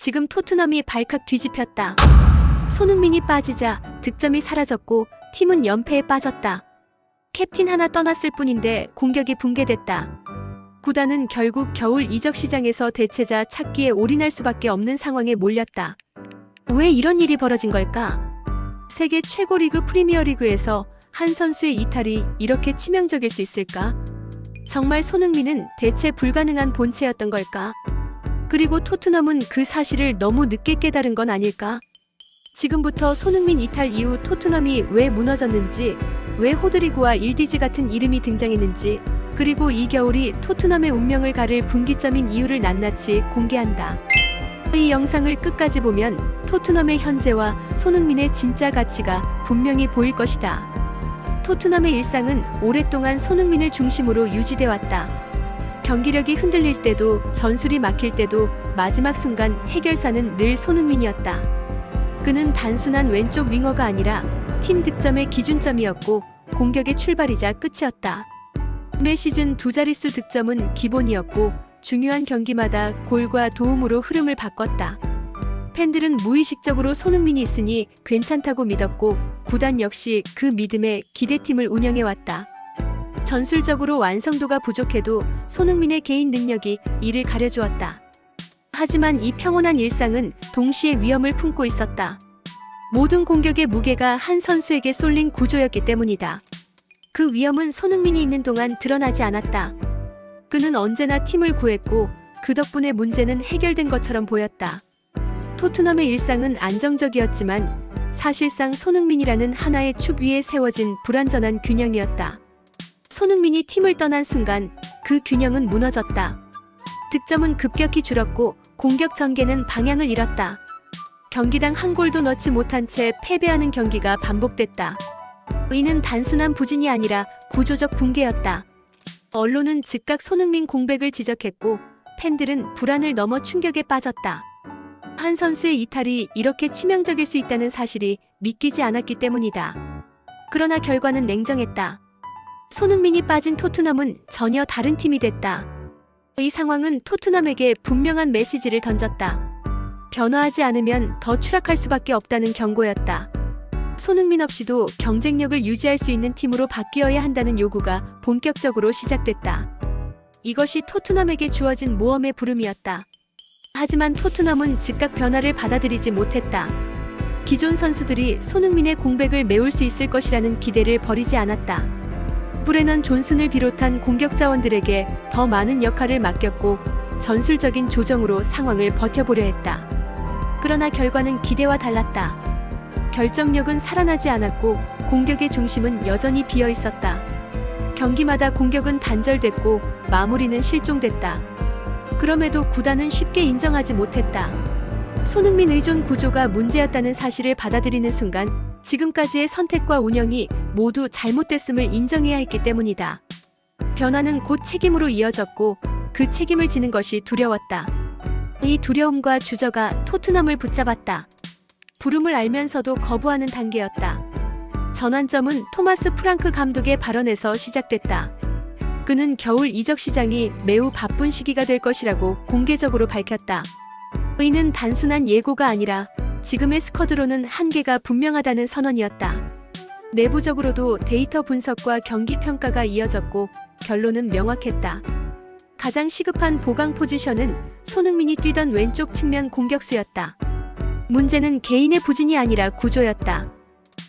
지금 토트넘이 발칵 뒤집혔다. 손흥민이 빠지자 득점이 사라졌고 팀은 연패에 빠졌다. 캡틴 하나 떠났을 뿐인데 공격이 붕괴됐다. 구단은 결국 겨울 이적 시장에서 대체자 찾기에 올인할 수밖에 없는 상황에 몰렸다. 왜 이런 일이 벌어진 걸까? 세계 최고 리그 프리미어리그에서 한 선수의 이탈이 이렇게 치명적일 수 있을까? 정말 손흥민은 대체 불가능한 본체였던 걸까? 그리고 토트넘은 그 사실을 너무 늦게 깨달은 건 아닐까? 지금부터 손흥민 이탈 이후 토트넘이 왜 무너졌는지, 왜 호드리구와 일디지 같은 이름이 등장했는지, 그리고 이 겨울이 토트넘의 운명을 가를 분기점인 이유를 낱낱이 공개한다. 이 영상을 끝까지 보면 토트넘의 현재와 손흥민의 진짜 가치가 분명히 보일 것이다. 토트넘의 일상은 오랫동안 손흥민을 중심으로 유지돼 왔다. 경기력이 흔들릴 때도 전술이 막힐 때도 마지막 순간 해결사는 늘 손흥민이었다. 그는 단순한 왼쪽 윙어가 아니라 팀 득점의 기준점이었고 공격의 출발이자 끝이었다. 매 시즌 두 자릿수 득점은 기본이었고 중요한 경기마다 골과 도움으로 흐름을 바꿨다. 팬들은 무의식적으로 손흥민이 있으니 괜찮다고 믿었고 구단 역시 그 믿음에 기대팀을 운영해왔다. 전술적으로 완성도가 부족해도 손흥민의 개인 능력이 이를 가려주었다. 하지만 이 평온한 일상은 동시에 위험을 품고 있었다. 모든 공격의 무게가 한 선수에게 쏠린 구조였기 때문이다. 그 위험은 손흥민이 있는 동안 드러나지 않았다. 그는 언제나 팀을 구했고 그 덕분에 문제는 해결된 것처럼 보였다. 토트넘의 일상은 안정적이었지만 사실상 손흥민이라는 하나의 축 위에 세워진 불완전한 균형이었다. 손흥민이 팀을 떠난 순간 그 균형은 무너졌다. 득점은 급격히 줄었고 공격 전개는 방향을 잃었다. 경기당 한 골도 넣지 못한 채 패배하는 경기가 반복됐다. 이는 단순한 부진이 아니라 구조적 붕괴였다. 언론은 즉각 손흥민 공백을 지적했고 팬들은 불안을 넘어 충격에 빠졌다. 한 선수의 이탈이 이렇게 치명적일 수 있다는 사실이 믿기지 않았기 때문이다. 그러나 결과는 냉정했다. 손흥민이 빠진 토트넘은 전혀 다른 팀이 됐다. 이 상황은 토트넘에게 분명한 메시지를 던졌다. 변화하지 않으면 더 추락할 수밖에 없다는 경고였다. 손흥민 없이도 경쟁력을 유지할 수 있는 팀으로 바뀌어야 한다는 요구가 본격적으로 시작됐다. 이것이 토트넘에게 주어진 모험의 부름이었다. 하지만 토트넘은 즉각 변화를 받아들이지 못했다. 기존 선수들이 손흥민의 공백을 메울 수 있을 것이라는 기대를 버리지 않았다. 브레넌 존슨을 비롯한 공격 자원들에게 더 많은 역할을 맡겼고 전술적인 조정으로 상황을 버텨보려 했다. 그러나 결과는 기대와 달랐다. 결정력은 살아나지 않았고 공격의 중심은 여전히 비어 있었다. 경기마다 공격은 단절됐고 마무리는 실종됐다. 그럼에도 구단은 쉽게 인정하지 못했다. 손흥민 의존 구조가 문제였다는 사실을 받아들이는 순간 지금까지의 선택과 운영이 모두 잘못됐음을 인정해야 했기 때문이다. 변화는 곧 책임으로 이어졌고 그 책임을 지는 것이 두려웠다. 이 두려움과 주저가 토트넘을 붙잡았다. 부름을 알면서도 거부하는 단계였다. 전환점은 토마스 프랑크 감독의 발언에서 시작됐다. 그는 겨울 이적 시장이 매우 바쁜 시기가 될 것이라고 공개적으로 밝혔다. 이는 단순한 예고가 아니라 지금의 스쿼드로는 한계가 분명하다는 선언이었다. 내부적으로도 데이터 분석과 경기 평가가 이어졌고 결론은 명확했다. 가장 시급한 보강 포지션은 손흥민이 뛰던 왼쪽 측면 공격수였다. 문제는 개인의 부진이 아니라 구조였다.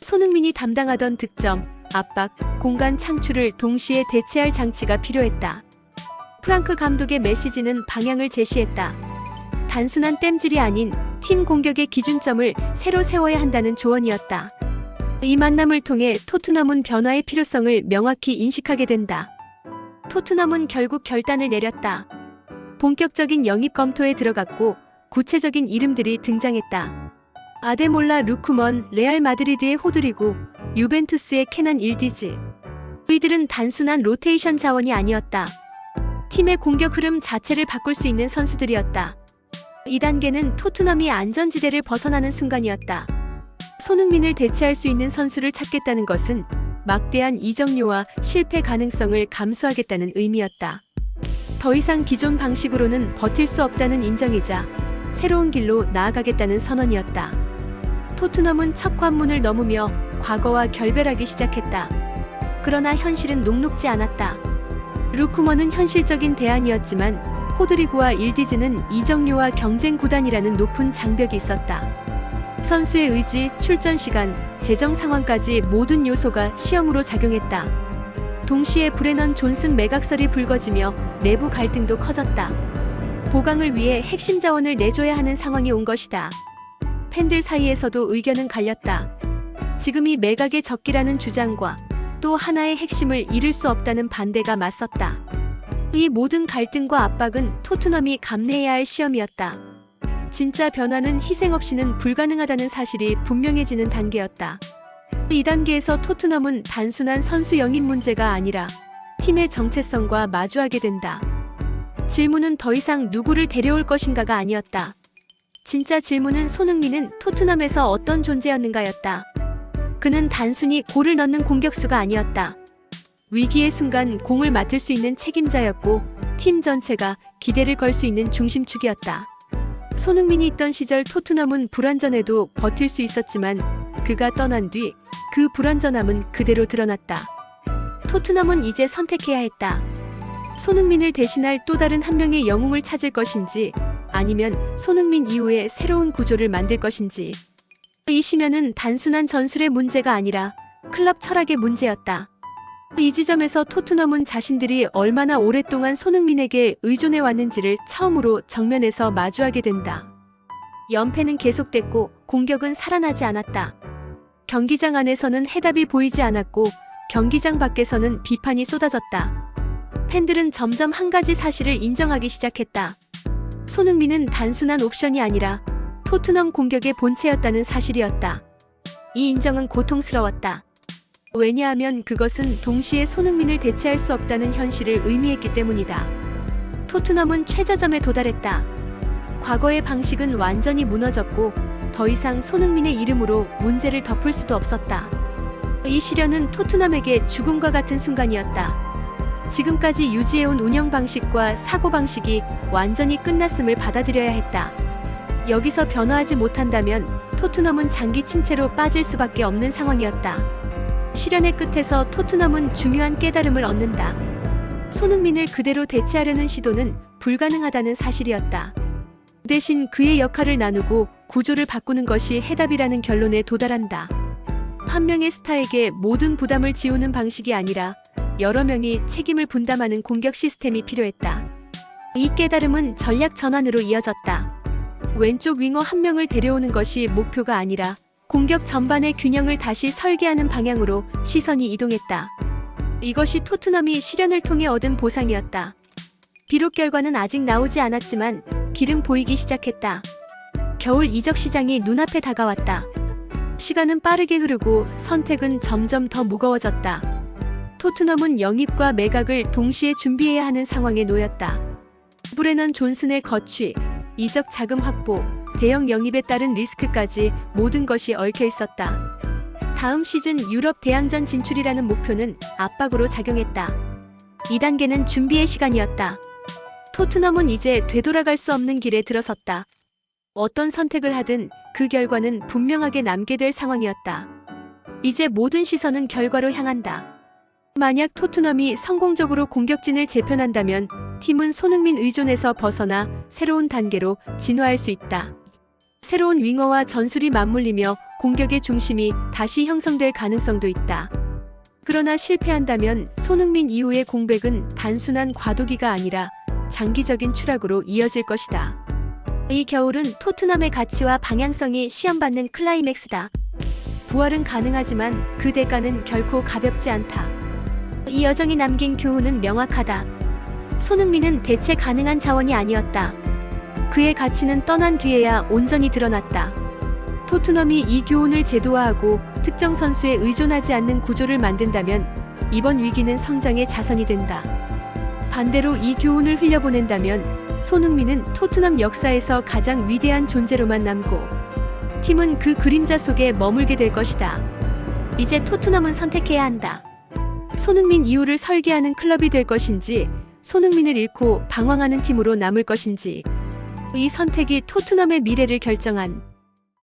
손흥민이 담당하던 득점, 압박, 공간 창출을 동시에 대체할 장치가 필요했다. 프랑크 감독의 메시지는 방향을 제시했다. 단순한 땜질이 아닌 팀 공격의 기준점을 새로 세워야 한다는 조언이었다. 이 만남을 통해 토트넘은 변화의 필요성을 명확히 인식하게 된다. 토트넘은 결국 결단을 내렸다. 본격적인 영입 검토에 들어갔고 구체적인 이름들이 등장했다. 아데몰라 루크먼, 레알 마드리드의 호드리구, 유벤투스의 케난 일디지. 이들은 단순한 로테이션 자원이 아니었다. 팀의 공격 흐름 자체를 바꿀 수 있는 선수들이었다. 이 단계는 토트넘이 안전지대를 벗어나는 순간이었다. 손흥민을 대체할 수 있는 선수를 찾겠다는 것은 막대한 이적료와 실패 가능성을 감수하겠다는 의미였다. 더 이상 기존 방식으로는 버틸 수 없다는 인정이자 새로운 길로 나아가겠다는 선언이었다. 토트넘은 첫 관문을 넘으며 과거와 결별하기 시작했다. 그러나 현실은 녹록지 않았다. 루크먼은 현실적인 대안이었지만 호드리구와 일디즈는 이적료와 경쟁 구단이라는 높은 장벽이 있었다. 선수의 의지, 출전 시간, 재정 상황까지 모든 요소가 시험으로 작용했다. 동시에 브레넌 존슨 매각설이 불거지며 내부 갈등도 커졌다. 보강을 위해 핵심 자원을 내줘야 하는 상황이 온 것이다. 팬들 사이에서도 의견은 갈렸다. 지금이 매각의 적기라는 주장과 또 하나의 핵심을 잃을 수 없다는 반대가 맞섰다. 이 모든 갈등과 압박은 토트넘이 감내해야 할 시험이었다. 진짜 변화는 희생 없이는 불가능하다는 사실이 분명해지는 단계였다. 이 단계에서 토트넘은 단순한 선수 영입 문제가 아니라 팀의 정체성과 마주하게 된다. 질문은 더 이상 누구를 데려올 것인가가 아니었다. 진짜 질문은 손흥민은 토트넘에서 어떤 존재였는가였다. 그는 단순히 골을 넣는 공격수가 아니었다. 위기의 순간 공을 맡을 수 있는 책임자였고 팀 전체가 기대를 걸 수 있는 중심축이었다. 손흥민이 있던 시절 토트넘은 불완전해도 버틸 수 있었지만 그가 떠난 뒤 그 불완전함은 그대로 드러났다. 토트넘은 이제 선택해야 했다. 손흥민을 대신할 또 다른 한 명의 영웅을 찾을 것인지 아니면 손흥민 이후에 새로운 구조를 만들 것인지. 이 시면은 단순한 전술의 문제가 아니라 클럽 철학의 문제였다. 이 지점에서 토트넘은 자신들이 얼마나 오랫동안 손흥민에게 의존해 왔는지를 처음으로 정면에서 마주하게 된다. 연패는 계속됐고 공격은 살아나지 않았다. 경기장 안에서는 해답이 보이지 않았고 경기장 밖에서는 비판이 쏟아졌다. 팬들은 점점 한 가지 사실을 인정하기 시작했다. 손흥민은 단순한 옵션이 아니라 토트넘 공격의 본체였다는 사실이었다. 이 인정은 고통스러웠다. 왜냐하면 그것은 동시에 손흥민을 대체할 수 없다는 현실을 의미했기 때문이다. 토트넘은 최저점에 도달했다. 과거의 방식은 완전히 무너졌고 더 이상 손흥민의 이름으로 문제를 덮을 수도 없었다. 이 시련은 토트넘에게 죽음과 같은 순간이었다. 지금까지 유지해온 운영 방식과 사고 방식이 완전히 끝났음을 받아들여야 했다. 여기서 변화하지 못한다면 토트넘은 장기 침체로 빠질 수밖에 없는 상황이었다. 시련의 끝에서 토트넘은 중요한 깨달음을 얻는다. 손흥민을 그대로 대체하려는 시도는 불가능하다는 사실이었다. 대신 그의 역할을 나누고 구조를 바꾸는 것이 해답이라는 결론에 도달한다. 한 명의 스타에게 모든 부담을 지우는 방식이 아니라 여러 명이 책임을 분담하는 공격 시스템이 필요했다. 이 깨달음은 전략 전환으로 이어졌다. 왼쪽 윙어 한 명을 데려오는 것이 목표가 아니라 공격 전반의 균형을 다시 설계하는 방향으로 시선이 이동했다. 이것이 토트넘이 시련을 통해 얻은 보상이었다. 비록 결과는 아직 나오지 않았지만 길은 보이기 시작했다. 겨울 이적 시장이 눈앞에 다가왔다. 시간은 빠르게 흐르고 선택은 점점 더 무거워졌다. 토트넘은 영입과 매각을 동시에 준비해야 하는 상황에 놓였다. 브레넌 존슨의 거취, 이적 자금 확보, 대형 영입에 따른 리스크까지 모든 것이 얽혀 있었다. 다음 시즌 유럽 대항전 진출이라는 목표는 압박으로 작용했다. 2단계는 준비의 시간이었다. 토트넘은 이제 되돌아갈 수 없는 길에 들어섰다. 어떤 선택을 하든 그 결과는 분명하게 남게 될 상황이었다. 이제 모든 시선은 결과로 향한다. 만약 토트넘이 성공적으로 공격진을 재편한다면 팀은 손흥민 의존에서 벗어나 새로운 단계로 진화할 수 있다. 새로운 윙어와 전술이 맞물리며 공격의 중심이 다시 형성될 가능성도 있다. 그러나 실패한다면 손흥민 이후의 공백은 단순한 과도기가 아니라 장기적인 추락으로 이어질 것이다. 이 겨울은 토트넘의 가치와 방향성이 시험받는 클라이맥스다. 부활은 가능하지만 그 대가는 결코 가볍지 않다. 이 여정이 남긴 교훈은 명확하다. 손흥민은 대체 가능한 자원이 아니었다. 그의 가치는 떠난 뒤에야 온전히 드러났다. 토트넘이 이 교훈을 제도화하고 특정 선수에 의존하지 않는 구조를 만든다면 이번 위기는 성장의 자선이 된다. 반대로 이 교훈을 흘려보낸다면 손흥민은 토트넘 역사에서 가장 위대한 존재로만 남고 팀은 그 그림자 속에 머물게 될 것이다. 이제 토트넘은 선택해야 한다. 손흥민 이후를 설계하는 클럽이 될 것인지 손흥민을 잃고 방황하는 팀으로 남을 것인지. 이 선택이 토트넘의 미래를 결정한